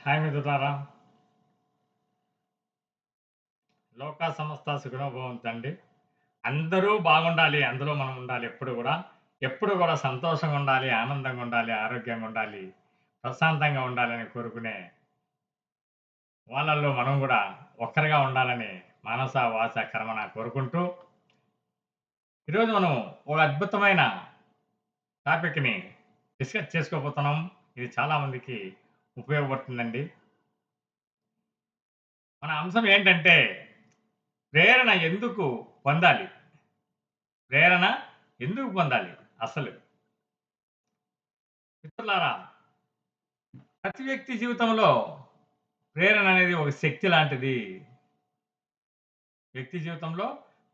Hi మిత్రులారా, లోకా సమస్త సుఖినో భవంతండి. అందరూ బాగుండాలి. అందులో మనం ఉండాలి ఎప్పుడు గూడా. ఎప్పుడు గూడా సంతోషంగా ఉండాలి, ఆనందంగా ఉండాలి, ఆరోగ్యంగా ఉండాలి, ప్రశాంతంగా ఉండాలని కోరుకునే వాళ్ళల్లో మనం గూడా ఒక్కరిగా ఉండాలని మనస, వాచ, కర్మన కోరుకుంటూ, ఈరోజు మనం ఒక అద్భుతమైన టాపిక్‌ని డిస్కస్ చేసుకోబోతున్నాం. ఇది చాలా మందికి ఉపయోగపడుతుందండి. మన అంశం ఏంటంటే, ప్రేరణ ఎందుకు పొందాలి? ప్రేరణ ఎందుకు పొందాలి అసలు? మిత్రులారా, ప్రతి వ్యక్తి జీవితంలో ప్రేరణ అనేది ఒక శక్తి లాంటిది. వ్యక్తి జీవితంలో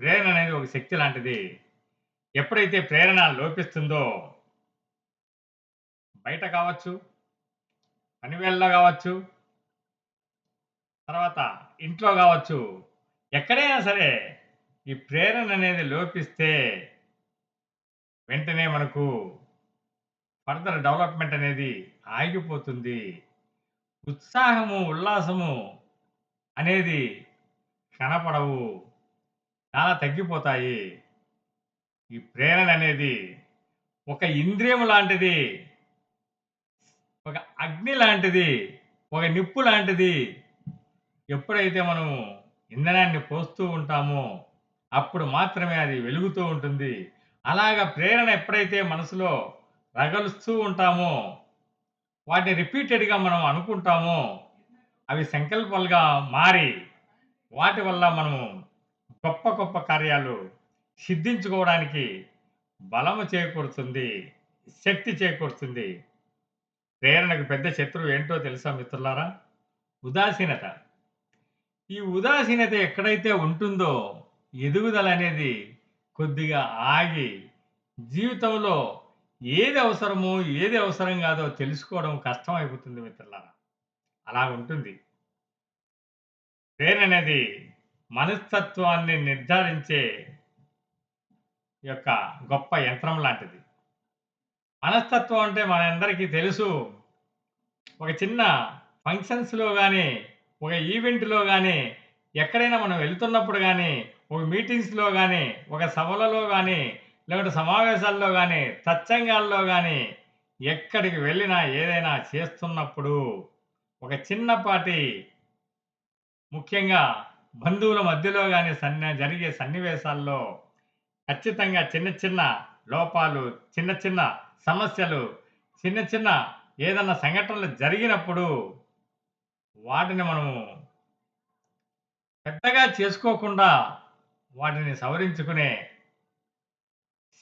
ప్రేరణ అనేది ఒక శక్తి లాంటిది. ఎప్పుడైతే ప్రేరణ లోపిస్తుందో, బయట కావచ్చు, పని వేళల్లో గావచ్చు, తర్వాత ఇంట్లో గావచ్చు, ఎక్కడైనా సరే ఈ ప్రేరణ అనేది లోపిస్తే వెంటనే మనకు ఫర్దర్ డెవలప్‌మెంట్ అనేది ఆగిపోతుంది. ఉత్సాహము, ఉల్లాసము అనేది కనపడవు. చాలా తగ్గిపోతాయి. ఈ ప్రేరణ అనేది ఒక ఇంద్రియం లాంటిది. ఒక అగ్ని లాంటిది. ఒక నిప్పు లాంటిది. ఎప్పుడైతే మనం ఇంధనాన్ని పోస్తూ ఉంటామో, అప్పుడు మాత్రమే అది వెలుగుతూ ఉంటుంది. అలాగా ప్రేరణ ఎప్పుడైతే మనసులో రగలుస్తూ ఉంటామో, వాటిని రిపీటెడ్‌గా మనం అనుకుంటామో, అవి సంకల్పాలుగా మారి, వాటి వల్ల మనము గొప్ప గొప్ప కార్యాలు సిద్ధించుకోవడానికి బలము చేకూరుతుంది. శక్తి చేకూరుతుంది. ప్రేరణకు పెద్ద శత్రువు ఏంటో తెలుసా మిత్రులారా? ఉదాసీనత. ఈ ఉదాసీనత ఎక్కడైతే ఉంటుందో, ఎదుగుదలనేది కొద్దిగా ఆగి, జీవితంలో ఏది అవసరమో, ఏది అవసరం కాదో తెలుసుకోవడం కష్టమైపోతుంది మిత్రులారా. అలాగుంటుంది. ప్రేరణనేది మనస్తత్వాన్ని నిర్ధారించే యొక్క గొప్ప యంత్రం లాంటిది. మనస్తత్వం అంటే మనందరికీ తెలుసు. ఒక చిన్న ఫంక్షన్స్‌లో గాని, ఒక ఈవెంట్‌లో గాని, ఎక్కడైనా మనం వెళ్తున్నప్పుడు గాని, ఒక మీటింగ్స్‌లో గాని, ఒక సభలలో గాని, లేకపోతే సమావేశాల్లో గాని, సత్సంగాల్లో గాని, ఎక్కడికి వెళ్ళినా ఏదైనా చేస్తున్నప్పుడు, ఒక చిన్నపాటి ముఖ్యంగా బంధువుల మధ్యలో గాని జరిగే సన్నివేశాల్లో ఖచ్చితంగా చిన్న చిన్న లోపాలు, చిన్న చిన్న సమస్యలు, చిన్న చిన్న ఏదన్నా సంఘటనలు జరిగినప్పుడు వాటిని మనము పెద్దగా చేసుకోకుండా వాటిని సవరించుకునే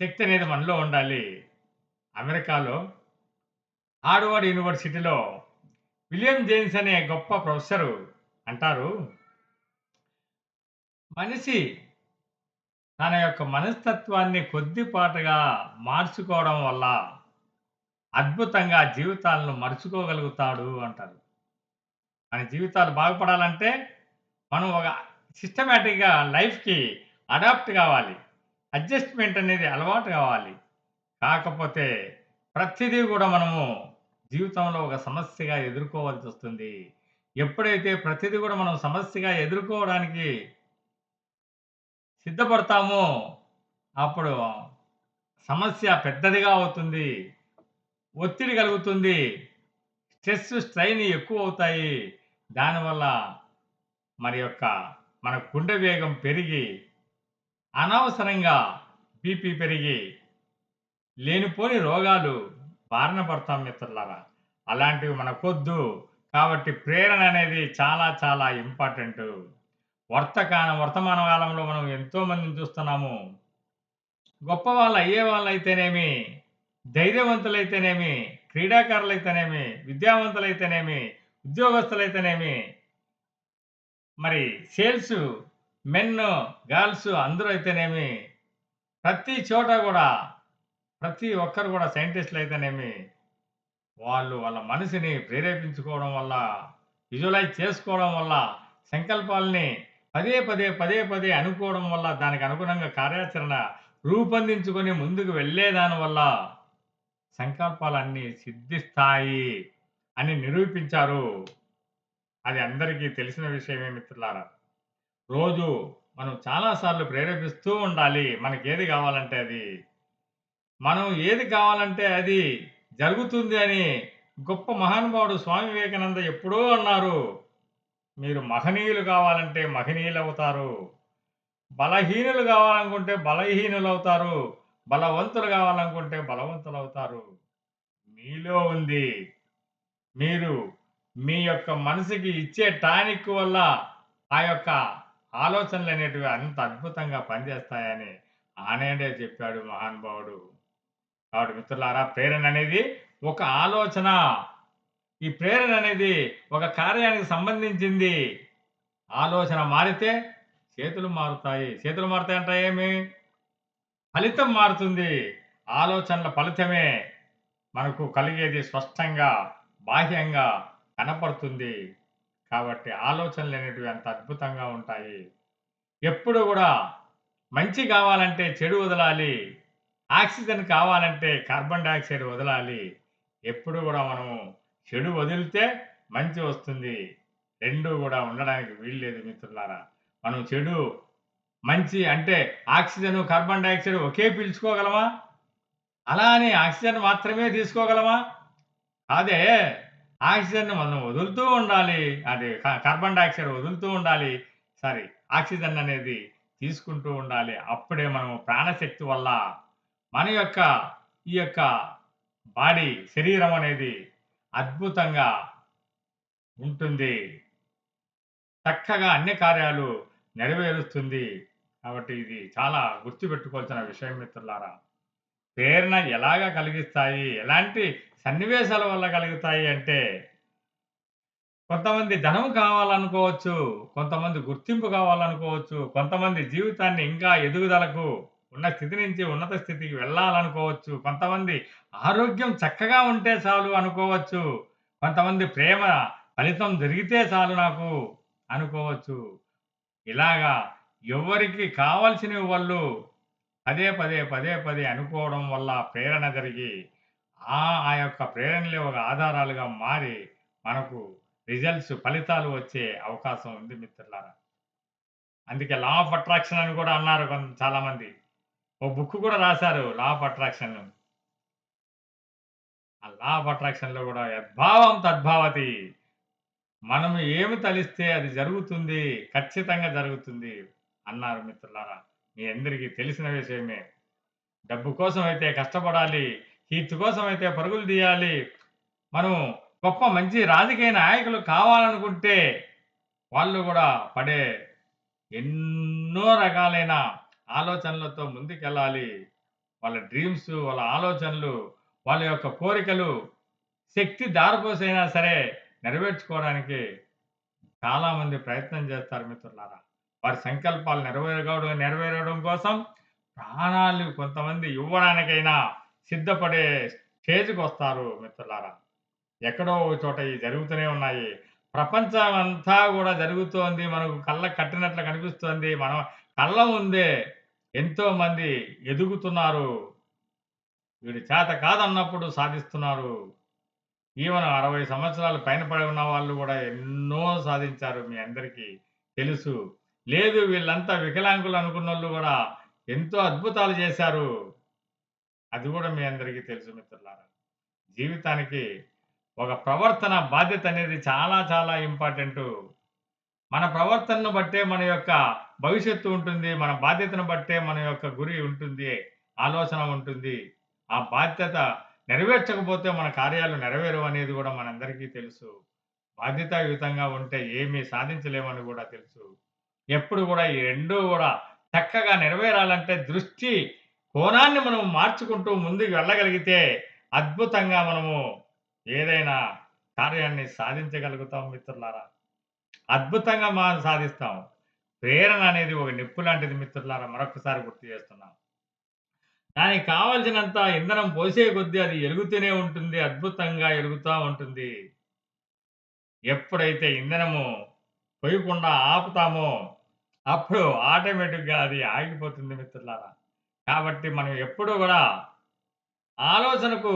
శక్తి అనేది మనలో ఉండాలి. అమెరికాలో హార్వర్డ్ యూనివర్సిటీలో విలియం జేమ్స్ అనే గొప్ప ప్రొఫెసరు అంటారు, మనిషి తన యొక్క మనస్తత్వాన్ని కొద్దిపాటుగా మార్చుకోవడం వల్ల అద్భుతంగా జీవితాలను మలుచుకోగలుగుతాడు అంటారు. మన జీవితాలు బాగుపడాలంటే మనం ఒక సిస్టమాటిక్‌గా లైఫ్‌కి అడాప్ట్ కావాలి. అడ్జస్ట్‌మెంట్ అనేది అలవాటు కావాలి. కాకపోతే ప్రతిదీ గూడా మనము జీవితంలో ఒక సమస్యగా ఎదుర్కోవాల్సొస్తుంది. ఎప్పుడైతే ప్రతిదీ గూడా మనం సమస్యగా ఎదుర్కోవడానికి సిద్ధపడతామో, అప్పుడు సమస్య పెద్దదిగా అవుతుంది. ఒత్తిడి కలుగుతుంది. స్ట్రెస్, స్ట్రెయిన్ ఎక్కువవుతాయి. దానివల్ల మరి యొక్క మన గుండె వేగం పెరిగి, అనవసరంగా బీపీ పెరిగి, లేనిపోని రోగాలు బారిన పడతాం మిత్రులారా. అలాంటివి మనకొద్దు. కాబట్టి ప్రేరణ అనేది చాలా చాలా ఇంపార్టెంటు. వర్తమాన కాలంలో మనం ఎంతో మందిని చూస్తున్నాము. గొప్పవాళ్ళు అయ్యేవాళ్ళైతేనేమి, ధైర్యవంతులైతేనేమి, క్రీడాకారులైతేనేమి, విద్యావంతులైతేనేమి, ఉద్యోగస్తులైతేనేమి, మరి సేల్సు మెన్, గర్ల్స్ అందరూ అయితేనేమి, ప్రతి చోట గూడా, ప్రతి ఒక్కరు గూడా సైంటిస్ట్‌లయితేనేమి, వాళ్ళు వాళ్ళ మనసుని ప్రేరేపించుకోవడం వల్ల, విజువలైజ్ చేసుకోవడం వల్ల, సంకల్పాల్ని పదే, పదే, పదే, పదే అనుకోవడం వల్ల, దానికి అనుగుణంగా కార్యాచరణ రూపొందించుకొని ముందుకు వెళ్ళేదాని వల్ల సంకల్పాలన్నీ సిద్ధిస్తాయి అని నిరూపించారు. అది అందరికీ తెలిసిన విషయమే మిత్రులారా. రోజు మనం చాలా సార్లు ప్రేరేపిస్తూ ఉండాలి. మనకేది కావాలంటే అది. మనం ఏది కావాలంటే అది జరుగుతుంది అని గొప్ప మహానుభావుడు స్వామి వివేకానంద ఎప్పుడో అన్నారు. మీరు మహనీయులు కావాలంటే మహనీయులవుతారు. బలహీనులు కావాలనుకుంటే బలహీనులవుతారు. బలవంతులు కావాలనుకుంటే బలవంతులవుతారు. మీలో ఉంది. మీరు మీ యొక్క మనసుకి ఇచ్చే టానిక్ వల్ల ఆ యొక్క ఆలోచనలనేటివి అంత అద్భుతంగా పనిచేస్తాయని ఆనాడే చెప్పాడు మహానుభావుడు. కాబట్టి మిత్రులారా, ప్రేరణ అనేది ఒక ఆలోచన. ఈ ప్రేరణ అనేది ఒక కార్యానికి సంబంధించింది. ఆలోచన మారితే చేతులు మారుతాయి. చేతులు మారుతాయంటే ఏమి? ఫలితం మారుతుంది. ఆలోచనల ఫలితమే మనకు కలిగేది స్పష్టంగా, బాహ్యంగా కనపడుతుంది. కాబట్టి ఆలోచనలనేటివి అంత అద్భుతంగా ఉంటాయి. ఎప్పుడు గూడా మంచి కావాలంటే చెడు వదలాలి. ఆక్సిజన్ కావాలంటే కార్బన్ డయాక్సైడ్ వదలాలి. ఎప్పుడు గూడా మనము చెడు వదిలితే మంచి వస్తుంది. 2 గూడా ఉండడానికి వీల్లేదు మిత్రులారా. మనం చెడు, మంచి అంటే ఆక్సిజను, కార్బన్ డయాక్సైడ్ ఒకే పీల్చుకోగలమా? అలా అని ఆక్సిజన్ మాత్రమే తీసుకోగలమా? అదే ఆక్సిజన్‌ని మనం వదులుతూ ఉండాలి. అది కార్బన్ డయాక్సైడ్ వదులుతూ ఉండాలి. సారీ, ఆక్సిజన్ అనేది తీసుకుంటూ ఉండాలి. అప్పుడే మనం ప్రాణశక్తి వల్ల మన యొక్క ఈ యొక్క బాడీ, శరీరం అనేది అద్భుతంగా ఉంటుంది. చక్కగా అన్ని కార్యాలు నెరవేరుస్తుంది. కాబట్టి ఇది చాలా గుర్తుపెట్టుకోవాల్సిన విషయం మిత్రులారా. ప్రేరణ ఎలాగా కలిగిస్తాయి? ఎలాంటి సన్నివేశాల వల్ల కలుగుతాయి అంటే, కొంతమంది ధనం కావాలనుకోవచ్చు. కొంతమంది గుర్తింపు కావాలనుకోవచ్చు. కొంతమంది జీవితాన్ని ఇంకా ఎదుగుదలకు ఉన్న స్థితి నుంచి ఉన్నత స్థితికి వెళ్ళాలనుకోవచ్చు. కొంతమంది ఆరోగ్యం చక్కగా ఉంటే చాలు అనుకోవచ్చు. కొంతమంది ప్రేమ ఫలితం జరిగితే చాలు నాకు అనుకోవచ్చు. ఇలాగా ఎవరికి కావాల్సినవి వాళ్ళు పదే పదే అనుకోవడం వల్ల ప్రేరణ జరిగి, ఆ యొక్క ప్రేరణలే ఒక ఆధారాలుగా మారి, మనకు ఫలితాలు వచ్చే అవకాశం ఉంది మిత్రులారా. అందుకే లా ఆఫ్ అట్రాక్షన్ అని కూడా అన్నారు చాలామంది. ఓ బుక్ కూడా రాశారు లా ఆఫ్ అట్రాక్షన్. ఆ లా ఆఫ్ అట్రాక్షన్‌లో కూడా యద్భావం తద్భావతి. మనం ఏమి తలిస్తే అది జరుగుతుంది. ఖచ్చితంగా జరుగుతుంది అన్నారు మిత్రులారా. మీ అందరికీ తెలిసిన విషయమే. డబ్బు కోసమైతే కష్టపడాలి. కీర్తి కోసమైతే పరుగులు తీయాలి. మనం గొప్ప మంచి రాజకీయ నాయకులు కావాలనుకుంటే, వాళ్ళు గూడా పడే ఎన్నో రకాలైన ఆలోచనలతో ముందుకెళ్ళాలి. వాళ్ళ డ్రీమ్స్, వాళ్ళ ఆలోచనలు, వాళ్ళ యొక్క కోరికలు శక్తి ధారపోసైనా సరే నెరవేర్చుకోవడానికి చాలామంది ప్రయత్నం చేస్తారు మిత్రులారా. వారి సంకల్పాలు నెరవేరడం కోసం ప్రాణాలు కొంతమంది ఇవ్వడానికైనా సిద్ధపడే స్టేజ్‌కొస్తారు మిత్రులారా. ఎక్కడో ఒక చోట ఇయి జరుగుతూనే ఉన్నాయి. ప్రపంచమంతా గూడా జరుగుతోంది. మనకు కళ్ళకి కట్టినట్లు కనిపిస్తోంది. మన కళ్ళ ముందే ఎంతోమంది ఎదుగుతున్నారు. వీడు చేత కాదన్నప్పుడు సాధిస్తున్నారు. ఈవెన్ 60 సంవత్సరాలు పైన పడి ఉన్న వాళ్ళు గూడా ఎన్నో సాధించారు. మీ అందరికీ తెలుసు. లేదు వీళ్ళంతా వికలాంగులు అనుకున్నోళ్ళు గూడా ఎంతో అద్భుతాలు చేశారు. అది గూడా మీ అందరికీ తెలుసు మిత్రులారా. జీవితానికి ఒక ప్రవర్తన బాధ్యత అనేది చాలా చాలా ఇంపార్టెంటు. మన ప్రవర్తనను బట్టే మన యొక్క భవిష్యత్తు ఉంటుంది. మన బాధ్యతను బట్టే మన యొక్క గురి ఉంటుంది. ఆలోచన ఉంటుంది. ఆ బాధ్యత నెరవేర్చకపోతే మన కార్యాలు నెరవేరవు అనేది గూడా మనందరికీ తెలుసు. బాధ్యతాయుతంగా ఉంటే ఏమీ సాధించలేమని గూడా తెలుసు. ఎప్పుడు గూడా ఈ 2 గూడా చక్కగా నెరవేరాలంటే దృష్టి కోణాన్ని మనం మార్చుకుంటూ ముందుకు వెళ్ళగలిగితే అద్భుతంగా మనము ఏదైనా కార్యాన్ని సాధించగలుగుతాం మిత్రులారా. అద్భుతంగా మనం సాధిస్తాం. ప్రేరణ అనేది ఒక నిప్పు లాంటిది మిత్రులారా, మరొక్కసారి గుర్తు చేస్తున్నాం. దానికి కావాల్సినంత ఇంధనం పోసే కొద్దీ అది ఎలుగుతూనే ఉంటుంది. అద్భుతంగా ఎలుగుతా ఉంటుంది. ఎప్పుడైతే ఇంధనము పొయ్యకుండా ఆపుతామో, అప్పుడు ఆటోమేటిక్‌గా అది ఆగిపోతుంది మిత్రులారా. కాబట్టి మనం ఎప్పుడూ గూడా ఆలోచనకు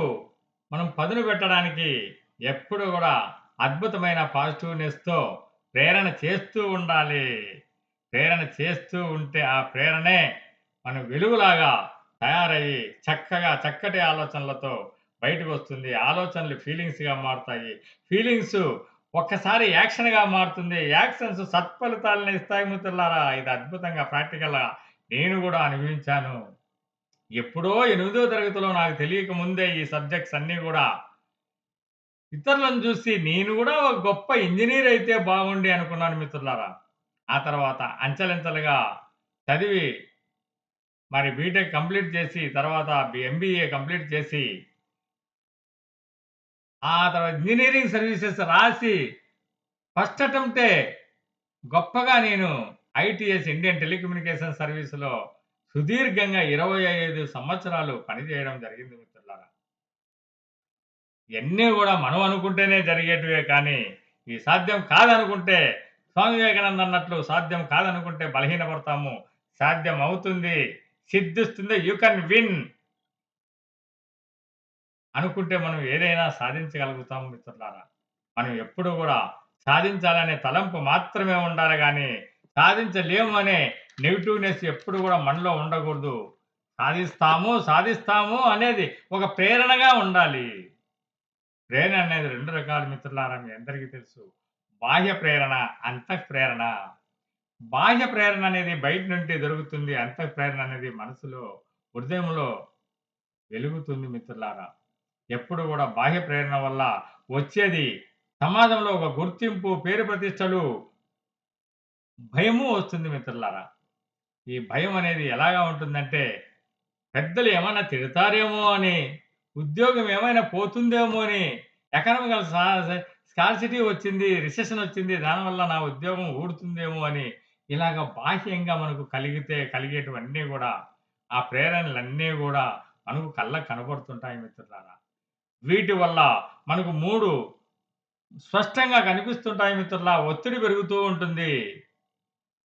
మనం పదును పెట్టడానికి ఎప్పుడు గూడా అద్భుతమైన పాజిటివ్‌నెస్‌తో ప్రేరణ చేస్తూ ఉండాలి. ప్రేరణ చేస్తూ ఉంటే ఆ ప్రేరణే మన వెలుగులాగా తయారయ్యి చక్కగా చక్కటి ఆలోచనలతో బయటకొస్తుంది. ఆలోచనలు ఫీలింగ్స్‌గా మారుతాయి. ఫీలింగ్సు ఒక్కసారి యాక్షన్‌గా మారుతుంది. యాక్షన్స్ సత్ఫలితాలను ఇస్తాయి మిత్రులారా. ఇది అద్భుతంగా ప్రాక్టికల్‌గా నేను గూడా అనుభవించాను. ఎప్పుడో 8దో తరగతిలో నాకు తెలియక ముందే ఈ సబ్జెక్ట్స్ అన్నీ గూడా ఇతరులను చూసి నేను గూడా ఒక గొప్ప ఇంజినీర్ అయితే బాగుండి అనుకున్నాను మిత్రులారా. ఆ తర్వాత అంచెలంచెలుగా చదివి మరి బీటెక్ కంప్లీట్ చేసి తర్వాత ఎంబీఏ కంప్లీట్ చేసి ఆ తర్వాత ఇంజినీరింగ్ సర్వీసెస్ రాసి ఫస్ట్ అటెంప్టే గొప్పగా నేను ఐటీఎస్ ఇండియన్ టెలికమ్యూనికేషన్ సర్వీస్‌లో సుదీర్ఘంగా 25 సంవత్సరాలు పనిచేయడం జరిగింది మిత్రులారా. ఇయన్నీ గూడా మనం అనుకుంటేనే జరిగేటివే కానీ, ఈ సాధ్యం కాదనుకుంటే స్వామి వివేకానంద అన్నట్లు సాధ్యం కాదనుకుంటే బలహీనపడతాము. సాధ్యం అవుతుంది, సిద్ధిస్తుంది. యూ కెన్ విన్ అనుకుంటే మనం ఏదైనా సాధించగలుగుతాం మిత్రులారా. మనం ఎప్పుడు గూడా సాధించాలనే తలంపు మాత్రమే ఉండాలి గానీ, సాధించలేము అనే నెగెటివ్‌నెస్ ఎప్పుడు గూడా మనలో ఉండకూడదు. సాధిస్తాము, సాధిస్తాము అనేది ఒక ప్రేరణగా ఉండాలి. ప్రేరణ అనేది 2 రకాలు మిత్రులారా మీ అందరికీ తెలుసు. బాహ్య ప్రేరణ, అంతః ప్రేరణ. బాహ్య ప్రేరణ అనేది బయట నుండి దొరుకుతుంది. అంతః ప్రేరణ అనేది మనసులో, హృదయంలో వెలుగుతుంది మిత్రులారా. ఎప్పుడు గూడా బాహ్య ప్రేరణ వల్ల వచ్చేది సమాజంలో ఒక గుర్తింపు, పేరు ప్రతిష్టలు, భయము వస్తుంది మిత్రులారా. ఈ భయం అనేది ఎలాగా ఉంటుందంటే పెద్దలు ఏమన్నా తిడతారేమో అని, ఉద్యోగం ఏమైనా పోతుందేమో అని, ఎకనామికల్ స్కార్సిటీ వచ్చింది, రిసెషన్ వచ్చింది. దానివల్ల నా ఉద్యోగం ఊడుతుందేమో అని, ఇలాగ బాహ్యంగా మనకు కలిగేటివన్నీ గూడా, ఆ ప్రేరణలన్నీ గూడా మనకు కళ్ళకు కనబడుతుంటాయి మిత్రులారా. వీటి వల్ల మనకు 3 స్పష్టంగా కనిపిస్తుంటాయి మిత్రులా. ఒత్తిడి పెరుగుతూ ఉంటుంది.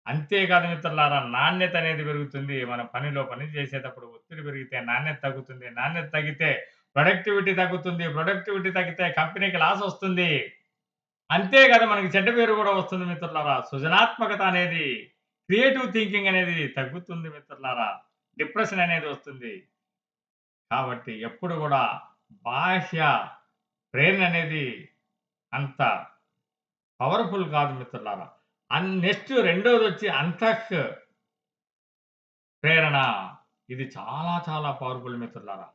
అంతేకాదు మిత్రులారా నాణ్యత అనేది పెరుగుతుంది. మన పనిలో పని చేసేటప్పుడు ఒత్తిడి పెరిగితే నాణ్యత తగ్గుతుంది. నాణ్యత తగ్గితే ప్రొడక్టివిటీ తగ్గుతుంది. ప్రొడక్టివిటీ తగ్గితే కంపెనీకి లాస్ వస్తుంది. అంతేకాదు మనకి చెడ్డ పేరు గూడా వస్తుంది మిత్రులారా. సృజనాత్మకత అనేది, క్రియేటివ్ థింకింగ్ అనేది తగ్గుతుంది మిత్రులారా. డిప్రెషన్ అనేది వస్తుంది. కాబట్టి ఎప్పుడు గూడా బాహ్య ప్రేరణ అనేది అంత పవర్‌ఫుల్ కాదు మిత్రులారా. నెక్స్ట్ రెండోదొచ్చి అంతః ప్రేరణ. ఇది చాలా చాలా పవర్‌ఫుల్ మిత్రులారా.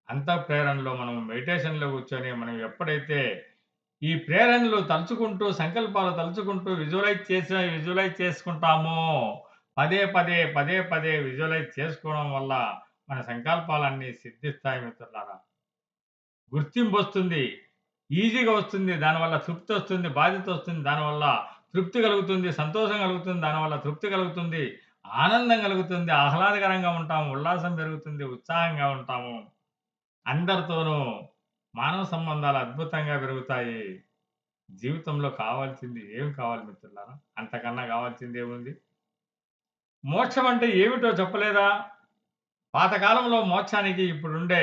అంతః ప్రేరణలో మనం మెడిటేషన్‌లో కూర్చొని మనం ఎప్పుడైతే ఈ ప్రేరణలు తలుచుకుంటూ, సంకల్పాలు తలుచుకుంటూ విజువలైజ్ చేసుకుంటామో, పదే పదే విజువలైజ్ చేసుకోవడం వల్ల మన సంకల్పాలన్నీ సిద్ధిస్తాయి మిత్రులారా. గుర్తింపొస్తుంది. ఈజీగా వస్తుంది. దానివల్ల తృప్తొస్తుంది. బాధ్యతొస్తుంది. దానివల్ల తృప్తి కలుగుతుంది. సంతోషం కలుగుతుంది. దానివల్ల తృప్తి కలుగుతుంది. ఆనందం కలుగుతుంది. ఆహ్లాదకరంగా ఉంటాము. ఉల్లాసం పెరుగుతుంది. ఉత్సాహంగా ఉంటాము. అందరితోనూ మానవ సంబంధాలు అద్భుతంగా పెరుగుతాయి. జీవితంలో కావాల్సింది ఏం కావాలి మిత్రులారా? అంతకన్నా కావాల్సిందేముంది? మోక్షం అంటే ఏమిటో చెప్పలేదా? పాతకాలంలో మోక్షానికి ఇప్పుడుండే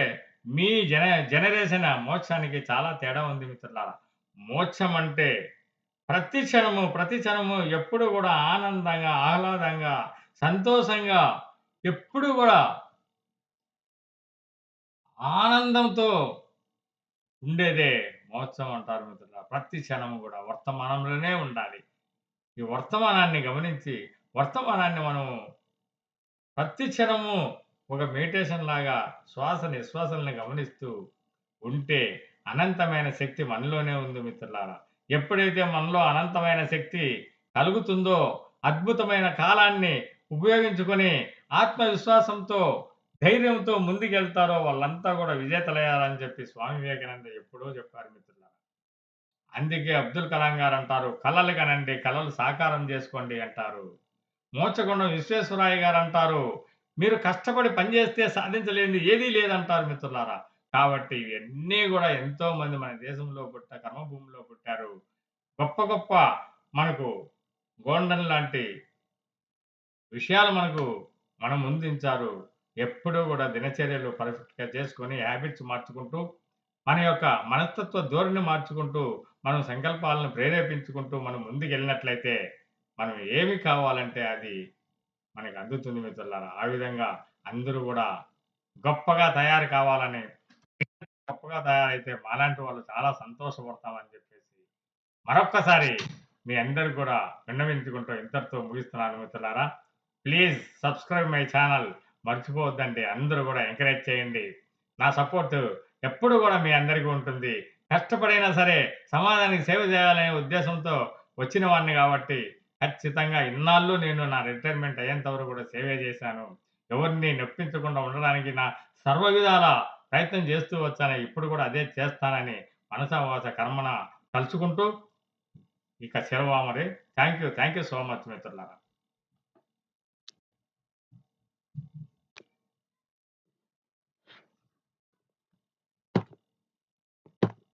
మీ జనరేషన్ మోక్షానికి చాలా తేడా ఉంది మిత్రులారా. మోక్షం అంటే ప్రతి క్షణము ఎప్పుడు గూడా ఆనందంగా, ఆహ్లాదంగా, సంతోషంగా ఎప్పుడు గూడా ఆనందంతో ఉండేదే మోక్షం అంటారు మిత్రులారా. ప్రతి క్షణము గూడా వర్తమానంలోనే ఉండాలి. ఈ వర్తమానాన్ని గమనించి, వర్తమానాన్ని మనం ప్రతి క్షణము ఒక మెడిటేషన్ లాగా శ్వాస నిశ్వాసాలను గమనిస్తూ ఉంటే అనంతమైన శక్తి మనలోనే ఉంది మిత్రులారా. ఎప్పుడైతే మనలో అనంతమైన శక్తి కలుగుతుందో అద్భుతమైన కాలాన్ని ఉపయోగించుకొని ఆత్మవిశ్వాసంతో, ధైర్యంతో ముందుకెళ్తారో వాళ్ళంతా కూడా విజేతలయ్యారని చెప్పి స్వామి వివేకానంద ఎప్పుడో చెప్పారు మిత్రులారా. అందుకే అబ్దుల్ కలాం గారంటారు, "కలలు కనండి, కలలు సాకారం జేసుకోండి" అంటారు. మోక్షగుండం విశ్వేశ్వరయ్య గారంటారు, "మీరు కష్టపడి పని జేస్తే సాధించలేనిది ఏదీ లేదంటారు" మిత్రులారా. కాబట్టి ఇవన్నీ గూడా ఎంతోమంది మన దేశంలో కర్మభూమిలో పుట్టారు. గొప్ప గొప్ప మనకు గోండం లాంటి విషయాలు మన ముందుంచారు. ఎప్పుడూ గూడా దినచర్యలు పర్ఫెక్ట్‌గా చేసుకొని హ్యాబిట్స్ మార్చుకుంటూ మన యొక్క మనస్తత్వ ధోరణి మార్చుకుంటూ, మనం సంకల్పాలను ప్రేరేపించుకుంటూ మనం ముందుకెళ్ళినట్లయితే, మనం ఏమి కావాలంటే అది మనకు అందుతుంది మిత్రులారా. ఆ విధంగా అందరూ గూడా గొప్పగా తయారు కావాలని, గొప్పగా తయారైతే మాలాంటి వాళ్ళు చాలా సంతోషపడతామని చెప్పేసి, మరొక్కసారి మీ అందరికి కూడా విన్నవించుకుంటూ ఇంతటితో ముగిస్తున్నాను మిత్రులారా. Please subscribe my channel. మర్చిపోవద్దండి. అందరూ గూడా ఎంకరేజ్ చేయండి. నా సపోర్ట్ ఎప్పుడు గూడా మీ అందరికీ ఉంటుంది. కష్టపడైనా సరే సమాజానికి సేవ చేయాలనే ఉద్దేశంతో వచ్చిన వాడిని గాబట్టి, ఖచ్చితంగా ఇన్నాళ్ళు నేను నా రిటైర్మెంట్ అయ్యేంత వరకు గూడా సేవే చేశాను. ఎవరిని నొప్పించకుండా ఉండడానికి నా సర్వ విధాల ప్రయత్నం చేస్తూ వచ్చాను. ఇప్పుడు గూడా అదే చేస్తానని మనసా వాచా కర్మణ తలుచుకుంటూ ఇక సెలవు మరి. థాంక్ యూ సో మచ్ మిత్రులారా.